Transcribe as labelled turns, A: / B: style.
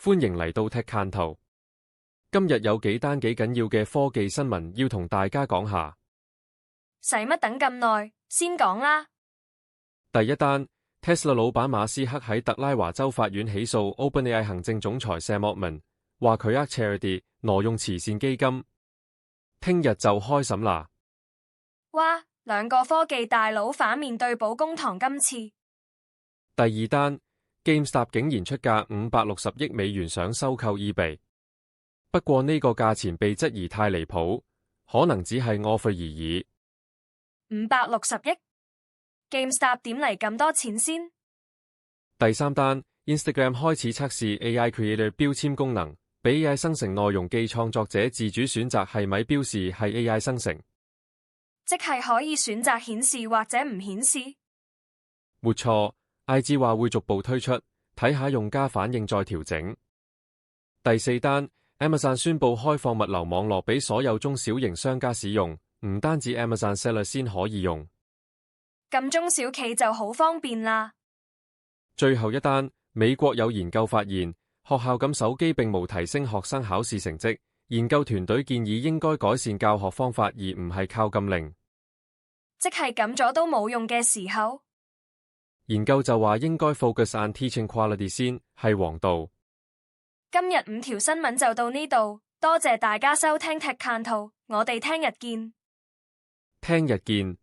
A: 歡迎嚟到 TechCanto。今日有幾單幾緊要嘅科技新聞要同大家講下。
B: 使乜等咁耐？先講啦。
A: 第一單 ，Tesla 老闆馬斯克喺特拉華州法院起訴 OpenAI 行政總裁 Sam Altman，話佢呃 charity 挪用慈善基金。聽日就開審啦。
B: 哇，兩個科技大佬反面對簿公堂今次。
A: 第二單 ，GameStop 竟然出價560億美元想收購 eBay， 不過呢個價錢被質疑太離譜，可能只係 offer 而已。
B: 560億 ，GameStop 點嚟咁多錢先？
A: 第三單 ，Instagram 開始測試 AI Creator 標籤功能，俾 AI 生成內容既創作者自主選擇係咪標示係 AI 生成，
B: 即係可以選擇顯示或者唔顯示。
A: 沒錯。IG 話會逐步推出，睇下用家反應再調整。第四單 ，Amazon 宣布開放物流網絡俾所有中小型商家使用，唔單止 Amazon Seller 先可以用。
B: 咁中小企就好方便啦。
A: 最後一單，美國有研究發現，學校撳手機並無提升學生考試成績。研究團隊建議應該改善教學方法，而唔係靠禁令。
B: 即係撳咗都冇用嘅時候。
A: 研究就話應該 focus on teaching quality 先係王道。
B: 今日5條新聞就到呢度，多謝大家收聽 TechCanto，我哋聽日見。
A: 聽日見。